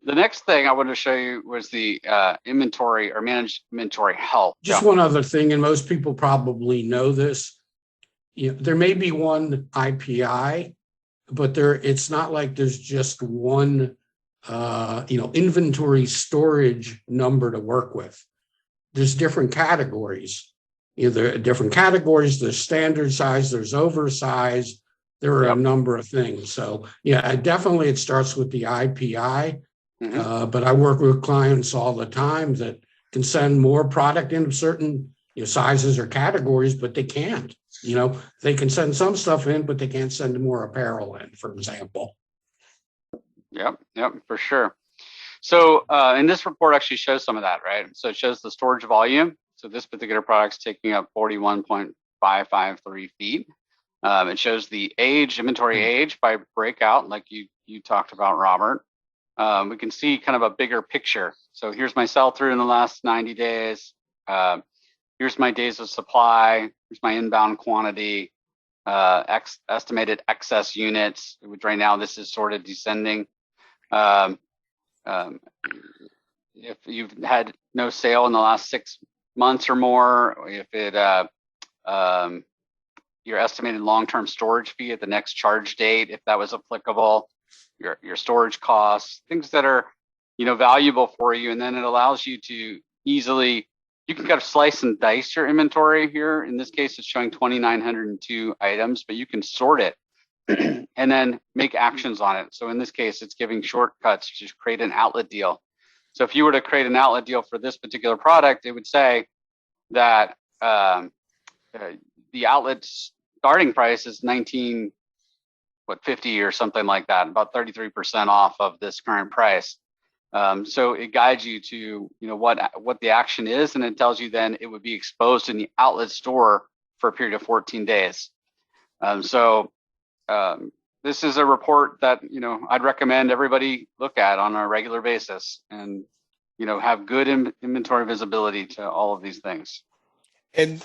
The next thing I wanted to show you was the inventory or managed inventory health. Just one other thing, and most people probably know this. There may be one IPI, but it's not like there's just one inventory storage number to work with. There's different categories. There are different categories. There's standard size, there's oversized. There are a number of things. So yeah, definitely it starts with the IPI. But I work with clients all the time that can send more product into certain sizes or categories, but they can't. They can send some stuff in, but they can't send more apparel in, for example. Yep, for sure. So, and this report actually shows some of that, right? So it shows the storage volume. So this particular product's taking up 41.553 feet. It shows the inventory age by breakout, like you talked about, Robert. We can see kind of a bigger picture. So here's my sell-through in the last 90 days. Here's my days of supply. Here's my inbound quantity, estimated excess units, which right now this is sort of descending. If you've had no sale in the last 6 months or more, if your estimated long-term storage fee at the next charge date, if that was applicable, your storage costs, things that are valuable for you, and then it allows you to easily, you can kind of slice and dice your inventory here. In this case, it's showing 2,902 items, but you can sort it and then make actions on it. So in this case, it's giving shortcuts to create an outlet deal. So if you were to create an outlet deal for this particular product, it would say that the outlet starting price is $19.50 or something like that, about 33% off of this current price. So it guides you to what the action is, and it tells you then it would be exposed in the outlet store for a period of 14 days. This is a report that I'd recommend everybody look at on a regular basis, and have good inventory visibility to all of these things. And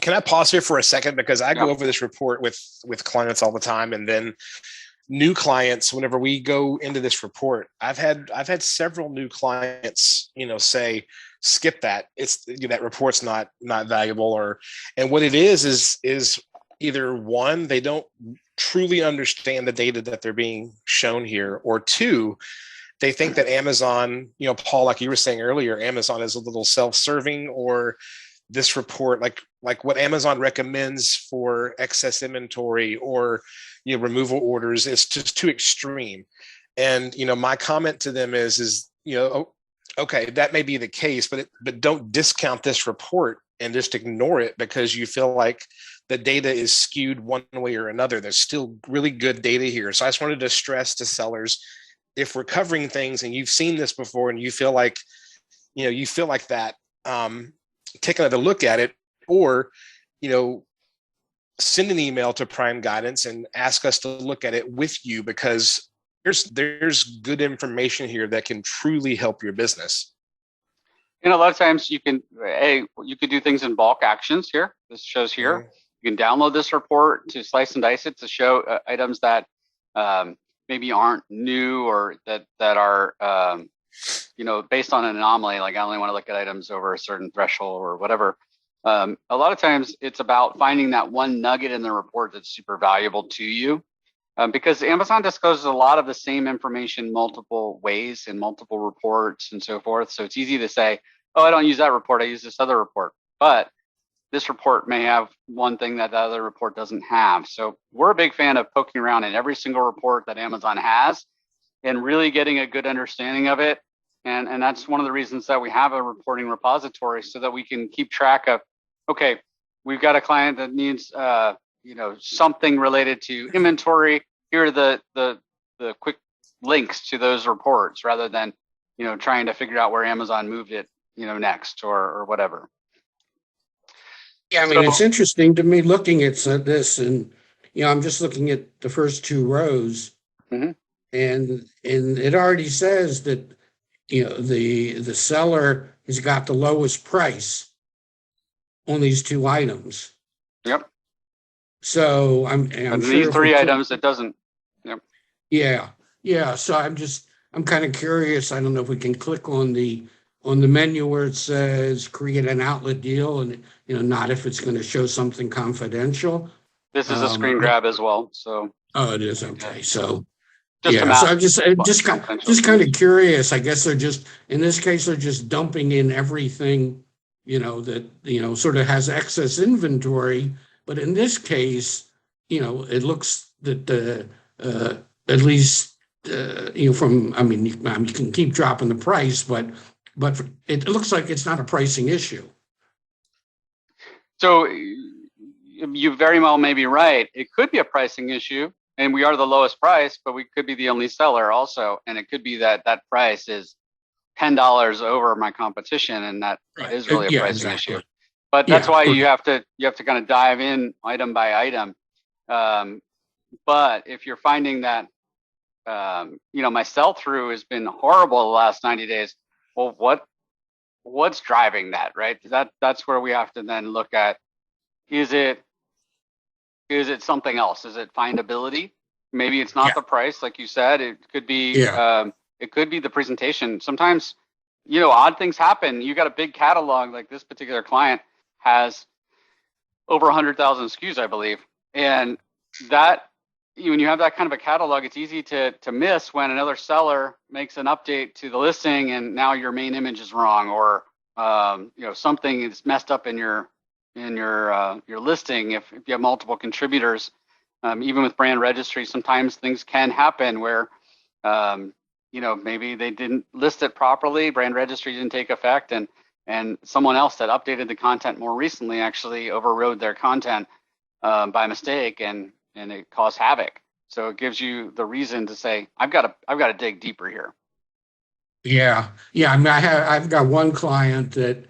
can I pause here for a second, because I go over this report with clients all the time, and then new clients, whenever we go into this report, I've had several new clients say, skip that, it's that report's not valuable, and what it is either one, they don't truly understand the data that they're being shown here, or two, they think that Amazon, Paul, like you were saying earlier, Amazon is a little self-serving, or this report, like what Amazon recommends for excess inventory or removal orders, is just too extreme. And my comment to them is okay, that may be the case, but don't discount this report and just ignore it because you feel like the data is skewed one way or another. There's still really good data here. So I just wanted to stress to sellers, if we're covering things and you've seen this before and you feel like that, take another look at it, or send an email to Prime Guidance and ask us to look at it with you, because there's good information here that can truly help your business. A lot of times you could do things in bulk actions here. This shows here. Mm-hmm. You can download this report to slice and dice it to show items that maybe aren't new, or that are based on an anomaly. Like I only want to look at items over a certain threshold or whatever. A lot of times it's about finding that one nugget in the report that's super valuable to you, because Amazon discloses a lot of the same information multiple ways in multiple reports and so forth. So it's easy to say, oh, I don't use that report, I use this other report. But this report may have one thing that the other report doesn't have. So we're a big fan of poking around in every single report that Amazon has and really getting a good understanding of it. And that's one of the reasons that we have a reporting repository, so that we can keep track of, okay, we've got a client that needs something related to inventory. Here are the quick links to those reports, rather than trying to figure out where Amazon moved it next or whatever. Yeah, I mean, it's interesting to me looking at this, and I'm just looking at the first two rows, mm-hmm. and it already says that the seller has got the lowest price on these two items. Yep. So I'm sure these three items, it doesn't. Yep. Yeah. So I'm just I'm kind of curious. I don't know if we can click on the menu where it says create an outlet deal, and not if it's going to show something confidential. This is a screen grab as well. So oh, it is okay. So just to yeah, so map I'm just kind of curious. I guess they're just in this case they're just dumping in everything, that sort of has excess inventory. But in this case, it looks that at least from you can keep dropping the price, but it looks like it's not a pricing issue. So you very well may be right. It could be a pricing issue, and we are the lowest price, but we could be the only seller also, and it could be that price is $10 over my competition, and that is really a pricing issue. But that's why you have to kind of dive in item by item. But if you're finding that my sell through has been horrible the last 90 days, well, what's driving that, right? That's where we have to then look at, is it something else? Is it findability? Maybe it's not the price, like you said. It could be the presentation. Sometimes, odd things happen. You got a big catalog, like this particular client has over 100,000 SKUs, I believe. And that, when you have that kind of a catalog, it's easy to miss when another seller makes an update to the listing and now your main image is wrong, or something is messed up in your listing. If you have multiple contributors, even with brand registry, sometimes things can happen where maybe they didn't list it properly, brand registry didn't take effect, and someone else that updated the content more recently actually overrode their content by mistake, and it caused havoc. So it gives you the reason to say, I've got to dig deeper here. Yeah. I mean, I've got one client that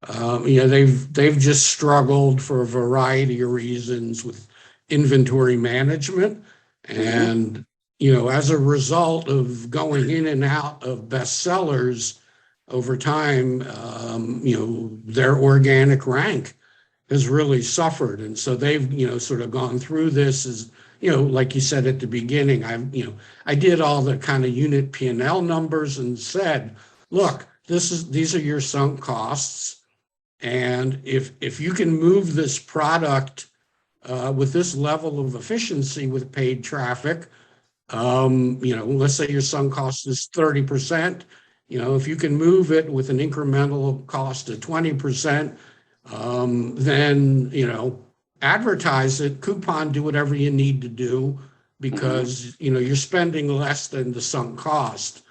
they've just struggled for a variety of reasons with inventory management, and as a result of going in and out of bestsellers over time, their organic rank has really suffered. And so they've, sort of gone through this as, like you said at the beginning, I did all the kind of unit P&L numbers and said, look, these are your sunk costs. And if you can move this product with this level of efficiency with paid traffic, let's say your sunk cost is 30%, if you can move it with an incremental cost of 20%, then, advertise it, coupon, do whatever you need to do, because, you're spending less than the sunk cost.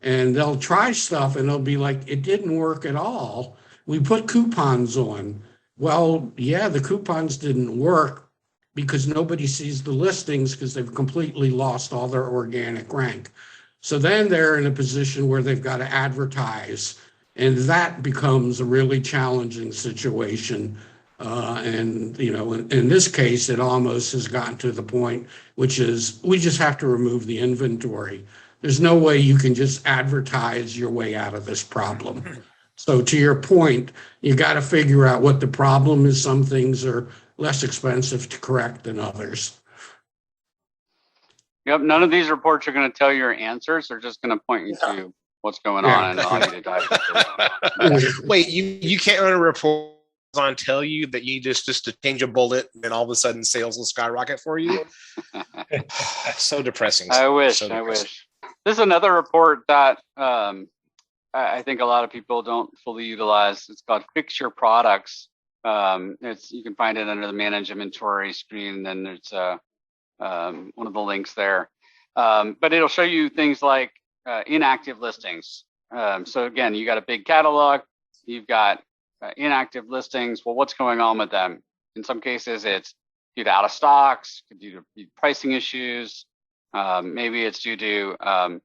And they'll try stuff and they'll be like, it didn't work at all. We put coupons on. Well, yeah, the coupons didn't work because nobody sees the listings because they've completely lost all their organic rank. So then they're in a position where they've got to advertise, and that becomes a really challenging situation. And, in this case, it almost has gotten to the point, which is we just have to remove the inventory. There's no way you can just advertise your way out of this problem. So to your point, you got to figure out what the problem is. Some things are less expensive to correct than others. Yep. None of these reports are going to tell you your answers. They're just going to point you to what's going on and allow you to dive into it. Wait, you can't run a report on tell you that you just to change a bullet and all of a sudden sales will skyrocket for you? So depressing. I wish. This is another report that I think a lot of people don't fully utilize. It's called Fix Your Products. You can find it under the Manage Inventory screen, and then there's one of the links there. But it'll show you things like inactive listings. So again, you got a big catalog, you've got inactive listings. Well, what's going on with them? In some cases, it's due to out of stocks, could due to pricing issues. Maybe it's due to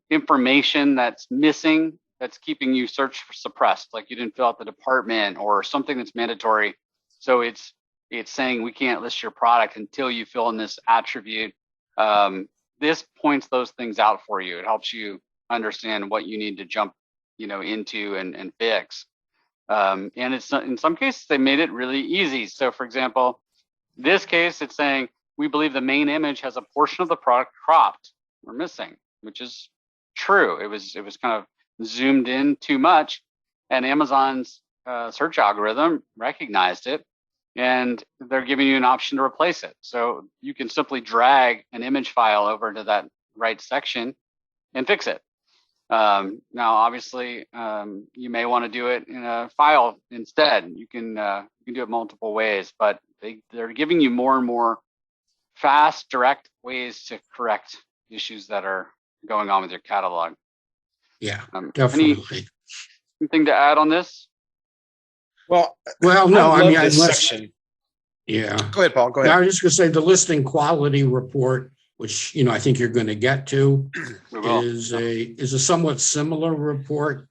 information that's missing, that's keeping you search suppressed, like you didn't fill out the department or something that's mandatory. So it's saying we can't list your product until you fill in this attribute. This points those things out for you. It helps you understand what you need to jump, into and fix. And it's in some cases they made it really easy. So for example, this case, it's saying we believe the main image has a portion of the product cropped or missing, which is true. It was kind of zoomed in too much, and Amazon's search algorithm recognized it, and they're giving you an option to replace it. So you can simply drag an image file over to that right section and fix it. Now, obviously, you may want to do it in a file instead. You can do it multiple ways, but they're giving you more and more fast, direct ways to correct issues that are going on with your catalog. Yeah, definitely. Anything to add on this? Well, no, I mean, this section. Yeah. Go ahead, Paul. Go ahead. I was just going to say the listing quality report, which I think you're going to get to, is a somewhat similar report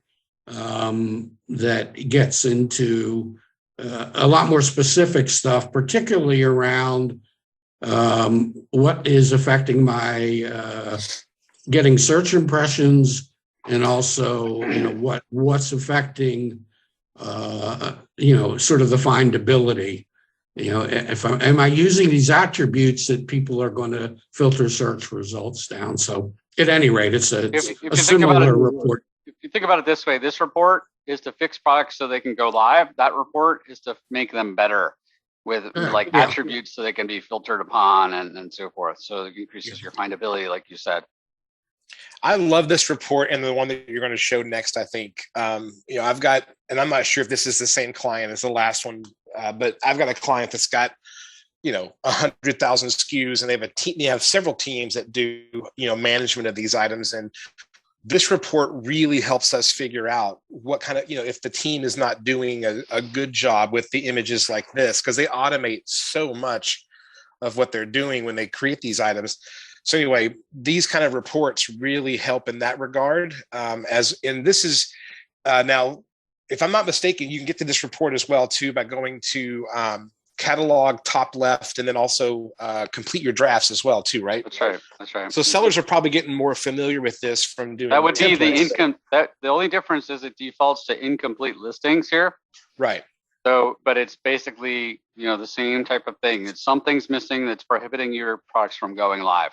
that gets into a lot more specific stuff, particularly around what is affecting my getting search impressions, and also what's affecting sort of the findability. Am I using these attributes that people are going to filter search results down? So at any rate, it's a similar report. If you think about it this way, this report is to fix products so they can go live. That report is to make them better with attributes so they can be filtered upon and so forth. So it increases your findability, like you said. I love this report, and the one that you're going to show next, I think. I've got, and I'm not sure if this is the same client as the last one, but I've got a client that's got 100,000 SKUs, and they have a team. They have several teams that do management of these items, and this report really helps us figure out what kind of if the team is not doing a good job with the images like this, because they automate so much of what they're doing when they create these items. So anyway, these kind of reports really help in that regard. This is now, if I'm not mistaken, you can get to this report as well too by going to catalog top left, and then also complete your drafts as well too, right? That's right. So sellers are probably getting more familiar with this from doing. That would be the income. The only difference is it defaults to incomplete listings here. Right. So, but it's basically the same type of thing. It's something's missing that's prohibiting your products from going live.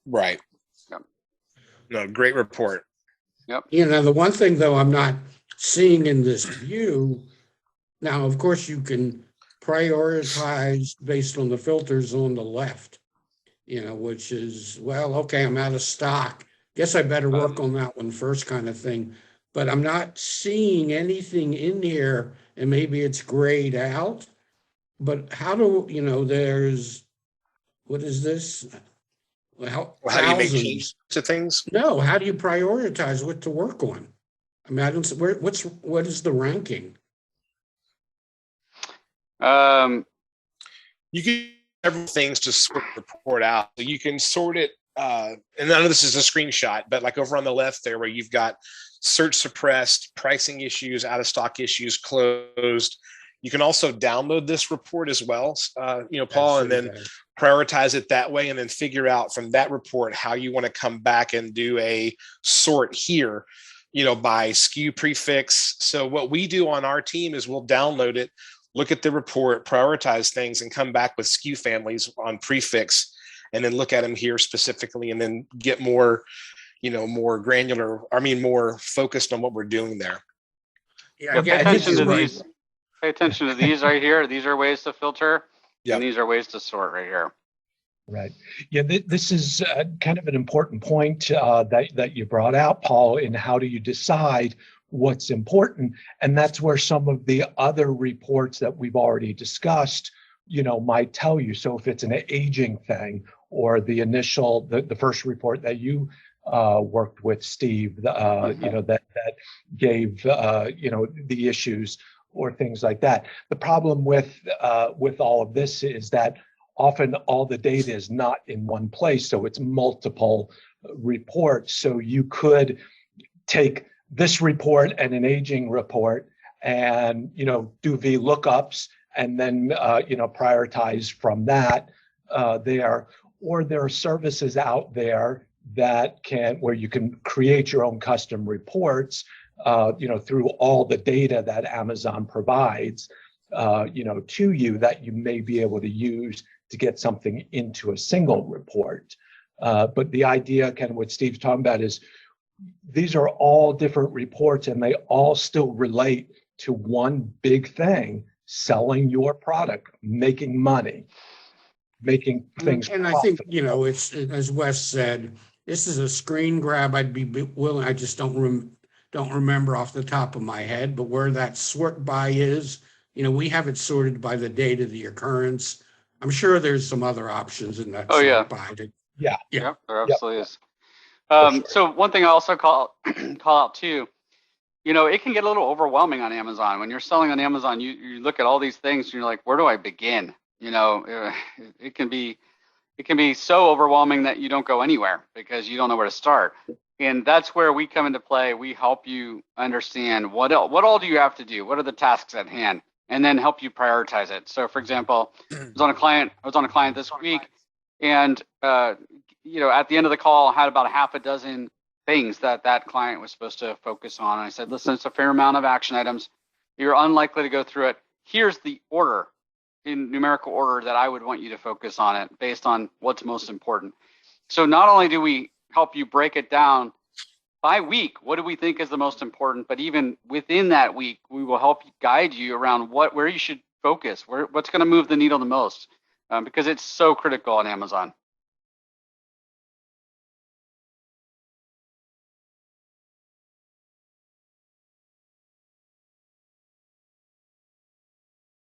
Right. Yep. No, great report. Yep. The one thing though I'm not seeing in this view, now of course you can prioritize based on the filters on the left, which is, well, okay, I'm out of stock. Guess I better work on that one first kind of thing. But I'm not seeing anything in here, and maybe it's grayed out, but how do, there's, what is this? Well, how do you make changes to things? No, how do you prioritize what to work on? I mean, I don't see what is the ranking? You can several things to sort the report out. So you can sort it, and none of this is a screenshot, but like over on the left there, where you've got search suppressed, pricing issues, out of stock issues, closed. You can also download this report as well, Paul, and then prioritize it that way, and then figure out from that report how you want to come back and do a sort here, by SKU prefix. So what we do on our team is we'll download it, look at the report, prioritize things, and come back with SKU families on prefix, and then look at them here specifically, and then get more, more granular, more focused on what we're doing there. Yeah, pay attention to these. Pay attention to these right here. These are ways to filter, and these are ways to sort right here. Right. Yeah, this is kind of an important point that you brought out, Paul, in how do you decide what's important. And that's where some of the other reports that we've already discussed, might tell you. So if it's an aging thing, or the first report that you worked with, Steve, that gave, the issues or things like that. The problem with all of this is that often all the data is not in one place, so it's multiple reports. So you could take this report and an aging report and do VLOOKUPs and then prioritize from that there. Or there are services out there where you can create your own custom reports through all the data that Amazon provides to you, that you may be able to use to get something into a single report. But the idea, kind of what Steve's talking about, is these are all different reports, and they all still relate to one big thing: selling your product, making money, making things. And I think, it's, as Wes said, this is a screen grab. I'd be willing. I just don't remember off the top of my head, but where that sort by is, we have it sorted by the date of the occurrence. I'm sure there's some other options in that sort by. Yeah. Yep, there absolutely is. Sure. So one thing I also call out too, it can get a little overwhelming on Amazon. When you're selling on Amazon, you look at all these things and you're like, where do I begin? It can be so overwhelming that you don't go anywhere because you don't know where to start. And that's where we come into play. We help you understand what all do you have to do? What are the tasks at hand? And then help you prioritize it. So for example, I was on a client this week, and at the end of the call, I had about a half a dozen things that client was supposed to focus on. And I said, listen, it's a fair amount of action items. You're unlikely to go through it. Here's the order, in numerical order, that I would want you to focus on it based on what's most important. So not only do we help you break it down by week, what do we think is the most important, but even within that week, we will help guide you around where you should focus, what's going to move the needle the most, because it's so critical on Amazon.